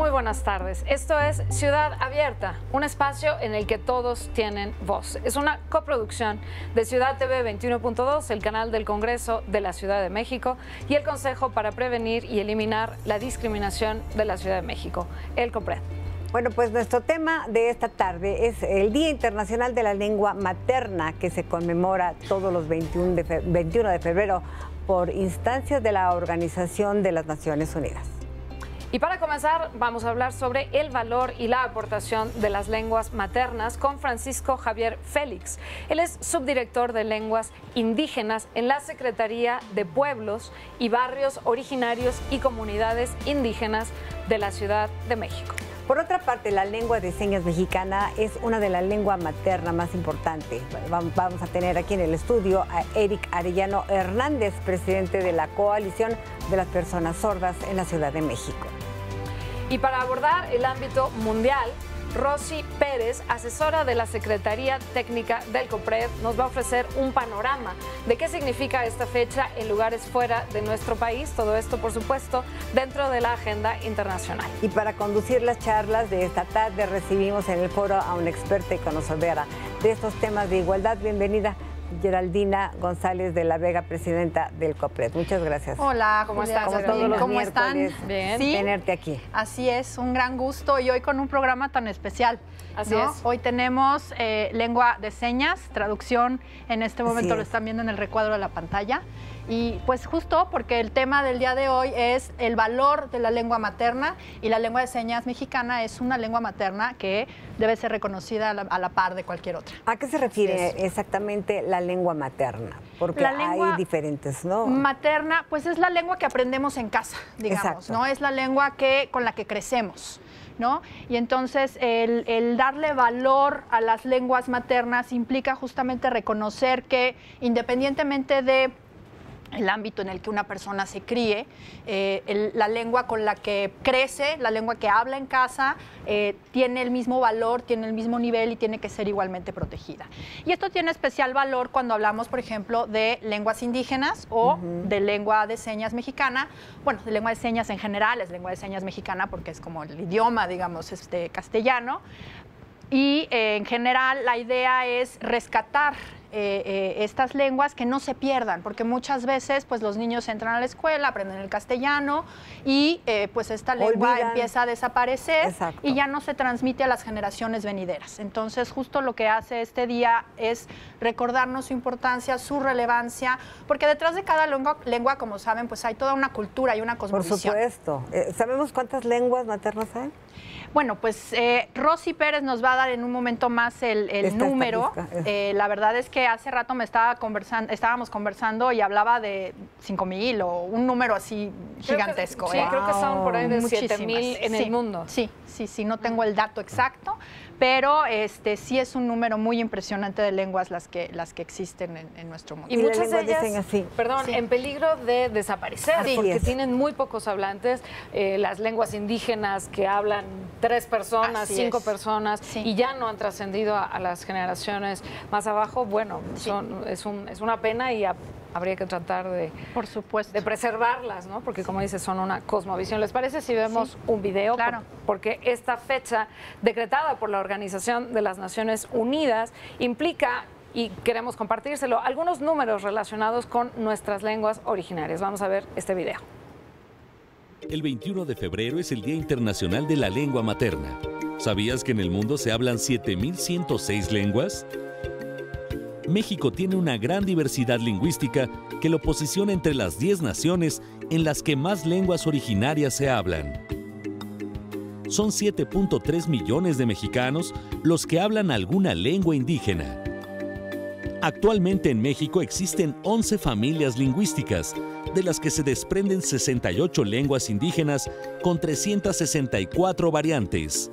Muy buenas tardes. Esto es Ciudad Abierta, un espacio en el que todos tienen voz. Es una coproducción de Ciudad TV 21.2, el canal del Congreso de la Ciudad de México y el Consejo para Prevenir y Eliminar la Discriminación de la Ciudad de México, el COPRED. Bueno, pues nuestro tema de esta tarde es el Día Internacional de la Lengua Materna, que se conmemora todos los 21 de febrero por instancias de la Organización de las Naciones Unidas. Y para comenzar, vamos a hablar sobre el valor y la aportación de las lenguas maternas con Francisco Javier Félix. Él es subdirector de lenguas indígenas en la Secretaría de Pueblos y Barrios Originarios y Comunidades Indígenas de la Ciudad de México. Por otra parte, la lengua de señas mexicana es una de las lenguas maternas más importantes. Vamos a tener aquí en el estudio a Eric Arellano Hernández, presidente de la Coalición de las Personas Sordas en la Ciudad de México. Y para abordar el ámbito mundial, Rosy Pérez, asesora de la Secretaría Técnica del COPRED, nos va a ofrecer un panorama de qué significa esta fecha en lugares fuera de nuestro país. Todo esto, por supuesto, dentro de la agenda internacional. Y para conducir las charlas de esta tarde recibimos en el foro a una experta y conocedora de estos temas de igualdad. Bienvenida, Geraldina González de la Vega, presidenta del COPRED. Muchas gracias. Hola, ¿Cómo Julia, estás? ¿Cómo están? Bien. ¿Sí? Tenerte aquí. Así es, un gran gusto y hoy con un programa tan especial. Así es. Hoy tenemos lengua de señas, traducción, en este momento lo están viendo en el recuadro de la pantalla. Y pues justo porque el tema del día de hoy es el valor de la lengua materna, y la lengua de señas mexicana es una lengua materna que debe ser reconocida a la par de cualquier otra. ¿A qué se refiere exactamente la lengua materna? Porque hay diferentes, ¿no? Materna, pues es la lengua que aprendemos en casa, digamos, exacto, ¿no? Es la lengua con la que crecemos, ¿no? Y entonces el darle valor a las lenguas maternas implica justamente reconocer que independientemente de el ámbito en el que una persona se críe, la lengua con la que crece, la lengua que habla en casa, tiene el mismo valor, tiene el mismo nivel y tiene que ser igualmente protegida. Y esto tiene especial valor cuando hablamos, por ejemplo, de lenguas indígenas o de lengua de señas mexicana. Bueno, de lengua de señas en general, es lengua de señas mexicana porque es como el idioma, digamos, castellano. Y en general la idea es rescatar estas lenguas, que no se pierdan, porque muchas veces pues los niños entran a la escuela, aprenden el castellano y pues esta lengua empieza a desaparecer. Exacto. Y ya no se transmite a las generaciones venideras. Entonces justo lo que hace este día es recordarnos su importancia, su relevancia, porque detrás de cada lengua, como saben, pues hay toda una cultura y una cosmovisión. Por supuesto. ¿Sabemos cuántas lenguas maternas hay? Bueno, pues Rosy Pérez nos va a dar en un momento más el número. La verdad es que hace rato estábamos conversando y hablaba de 5,000 o un número así gigantesco. Sí, creo que son por ahí de 7,000 en el mundo. Sí, no tengo el dato exacto, pero sí es un número muy impresionante de lenguas las que existen en nuestro mundo. Y muchas de ellas, en peligro de desaparecer, porque tienen muy pocos hablantes. Las lenguas indígenas que hablan 3 personas, 5 personas, y ya no han trascendido a las generaciones más abajo. Bueno, es una pena y habría que tratar por supuesto, de preservarlas, ¿no? Porque como dices, son una cosmovisión. ¿Les parece si vemos un video? Claro. Porque esta fecha decretada por la Organización de las Naciones Unidas implica, y queremos compartírselo, algunos números relacionados con nuestras lenguas originarias. Vamos a ver este video. El 21 de febrero es el Día Internacional de la Lengua Materna. ¿Sabías que en el mundo se hablan 7,106 lenguas? México tiene una gran diversidad lingüística que lo posiciona entre las 10 naciones en las que más lenguas originarias se hablan. Son 7.3 millones de mexicanos los que hablan alguna lengua indígena. Actualmente en México existen 11 familias lingüísticas, de las que se desprenden 68 lenguas indígenas con 364 variantes.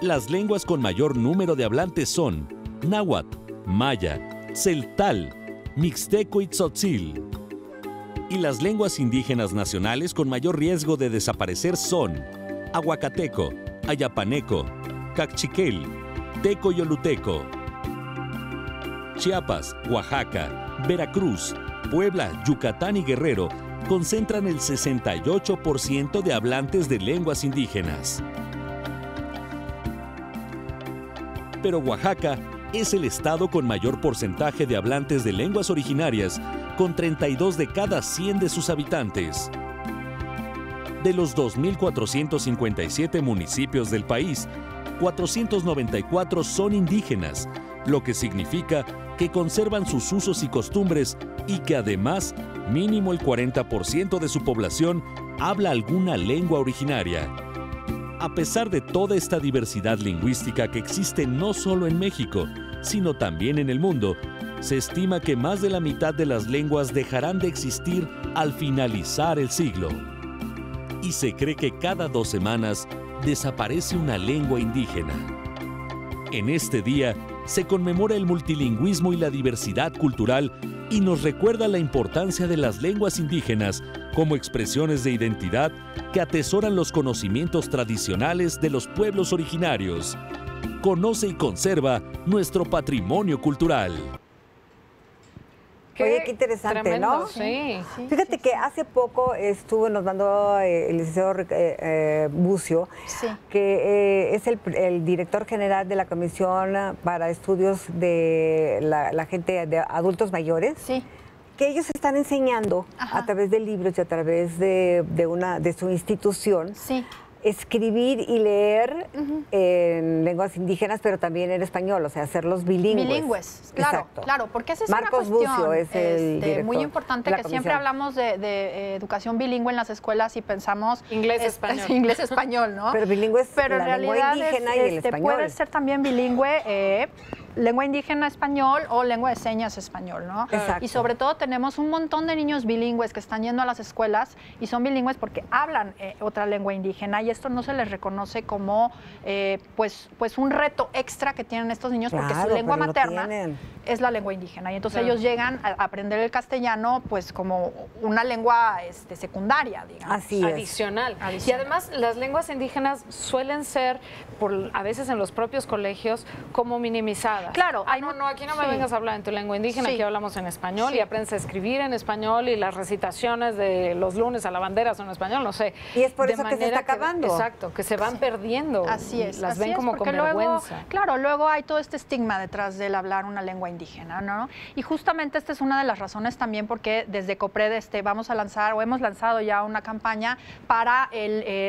Las lenguas con mayor número de hablantes son náhuatl, maya, tzeltal, mixteco y tzotzil. Y las lenguas indígenas nacionales con mayor riesgo de desaparecer son aguacateco, ayapaneco, cachiquel, teco y oluteco. Chiapas, Oaxaca, Veracruz, Puebla, Yucatán y Guerrero concentran el 68% de hablantes de lenguas indígenas. Pero Oaxaca es el estado con mayor porcentaje de hablantes de lenguas originarias, con 32 de cada 100 de sus habitantes. De los 2.457 municipios del país, 494 son indígenas, lo que significa que conservan sus usos y costumbres y que además, mínimo el 40% de su población habla alguna lengua originaria. A pesar de toda esta diversidad lingüística que existe no solo en México, sino también en el mundo, se estima que más de la mitad de las lenguas dejarán de existir al finalizar el siglo. Y se cree que cada 2 semanas desaparece una lengua indígena. En este día se conmemora el multilingüismo y la diversidad cultural y nos recuerda la importancia de las lenguas indígenas como expresiones de identidad que atesoran los conocimientos tradicionales de los pueblos originarios. Conoce y conserva nuestro patrimonio cultural. Oye, qué interesante, tremendo, ¿no? Sí. Fíjate que hace poco nos mandó el licenciado Bucio, que es el director general de la Comisión para Estudios de la gente de adultos mayores. Sí. Que ellos están enseñando a través de libros y a través de su institución. Sí. Escribir y leer en lenguas indígenas, pero también en español, o sea, hacerlos bilingües. Bilingües, claro, Exacto. claro, porque esa es Marcos una cuestión Bucio es el director muy importante, de la que comisión. siempre hablamos de educación bilingüe en las escuelas y pensamos Inglés-español. Inglés-español, ¿no? Pero bilingüe es Pero en la lengua realidad indígena y el español. puede ser también bilingüe, lengua indígena español o lengua de señas español, ¿no? Exacto. Y sobre todo tenemos un montón de niños bilingües que están yendo a las escuelas y son bilingües porque hablan otra lengua indígena y esto no se les reconoce como pues un reto extra que tienen estos niños porque su lengua materna es la lengua indígena y entonces ellos llegan a aprender el castellano pues como una lengua secundaria, digamos. Así es. Adicional. Y además las lenguas indígenas suelen ser, a veces en los propios colegios, como minimizadas. Claro. Aquí no me vengas a hablar en tu lengua indígena, aquí hablamos en español y aprendes a escribir en español y las recitaciones de los lunes a la bandera son en español, no sé. Y es por eso que se está acabando. Exacto, que se van perdiendo. Así es. Las ven como con luego, vergüenza. Claro, luego hay todo este estigma detrás del hablar una lengua indígena, ¿no? Y justamente esta es una de las razones también porque desde COPRED vamos a lanzar o hemos lanzado ya una campaña para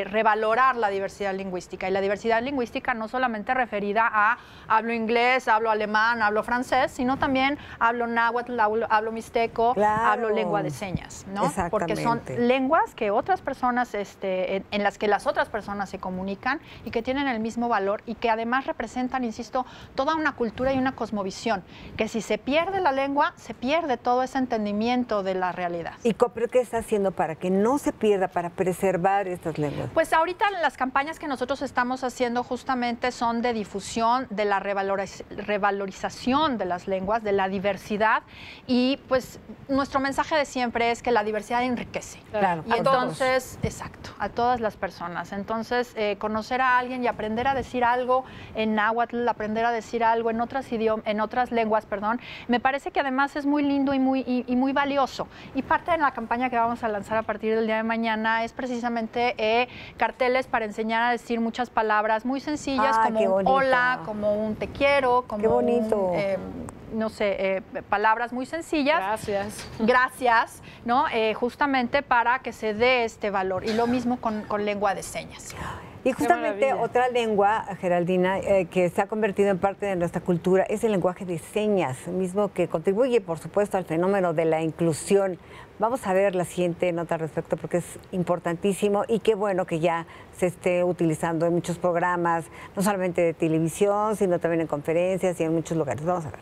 revalorar la diversidad lingüística. Y la diversidad lingüística no solamente referida a hablo inglés, hablo alemán, hablo francés, sino también hablo náhuatl, hablo mixteco, hablo lengua de señas, ¿no? Porque son lenguas que otras personas, en las que las otras personas se comunican y que tienen el mismo valor y que además representan, insisto, toda una cultura y una cosmovisión, que si se pierde la lengua, se pierde todo ese entendimiento de la realidad. ¿Y COPRED qué está haciendo para que no se pierda, para preservar estas lenguas? Pues ahorita las campañas que nosotros estamos haciendo justamente son de difusión de la revalorización de las lenguas, de la diversidad y pues nuestro mensaje de siempre es que la diversidad enriquece. Claro, y entonces, exacto, a todas las personas. Entonces, conocer a alguien y aprender a decir algo en náhuatl, aprender a decir algo en otras lenguas, me parece que además es muy lindo y muy valioso. Y parte de la campaña que vamos a lanzar a partir del día de mañana es precisamente carteles para enseñar a decir muchas palabras muy sencillas, como un hola, como un te quiero, como palabras muy sencillas. Gracias, ¿no? Justamente para que se dé este valor. Y lo mismo con lengua de señas. Y justamente otra lengua, Geraldina, que se ha convertido en parte de nuestra cultura es el lenguaje de señas, mismo que contribuye, por supuesto, al fenómeno de la inclusión. Vamos a ver la siguiente nota al respecto porque es importantísimo y qué bueno que ya se esté utilizando en muchos programas, no solamente de televisión, sino también en conferencias y en muchos lugares. Vamos a ver.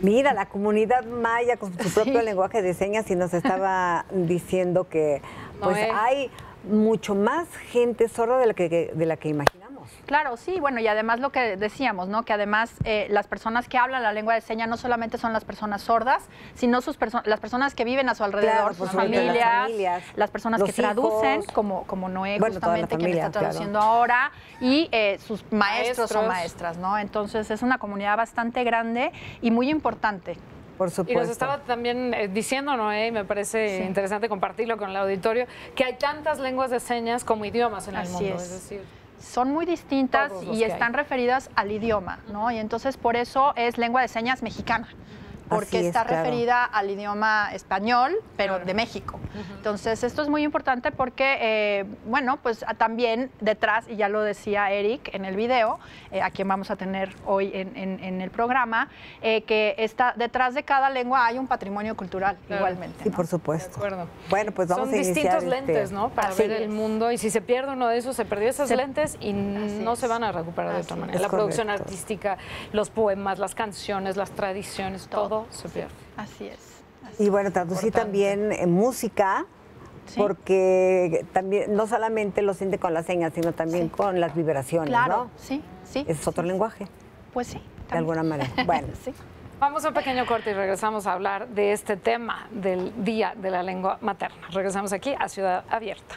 Mira, la comunidad maya con su propio lenguaje de señas y nos estaba diciendo que pues hay mucho más gente sorda de la que imaginamos. Claro, sí, bueno, y además lo que decíamos, ¿no? Que además las personas que hablan la lengua de señas no solamente son las personas sordas, sino las personas que viven a su alrededor, sus familias, las personas que traducen, como Noé, justamente, quien está traduciendo ahora, y sus maestros o maestras, ¿no? Entonces es una comunidad bastante grande y muy importante. Por supuesto. Y nos estaba también diciendo, Noé, y me parece interesante compartirlo con el auditorio, que hay tantas lenguas de señas como idiomas en el mundo. Es decir, son muy distintas y están referidas al idioma, ¿no? Y entonces por eso es lengua de señas mexicana, porque está referida al idioma español, pero de México. Entonces esto es muy importante porque, bueno, pues también detrás, y ya lo decía Eric en el video, a quien vamos a tener hoy en el programa, que detrás de cada lengua hay un patrimonio cultural igualmente. Sí, ¿no? por supuesto. De acuerdo. Bueno, pues vamos a iniciar. Son distintos lentes, ¿no? Para ver el mundo, y si se pierde uno de esos, se perdió esas lentes y no se van a recuperar de otra manera. La producción artística, los poemas, las canciones, las tradiciones, todo se pierde. Así es. Y bueno, traducir también música, porque también no solamente lo siente con las señas, sino también con las vibraciones, claro, ¿no? Sí. Es otro lenguaje. Pues sí. De alguna manera. Bueno. Vamos a un pequeño corte y regresamos a hablar de este tema del Día de la Lengua Materna. Regresamos aquí a Ciudad Abierta.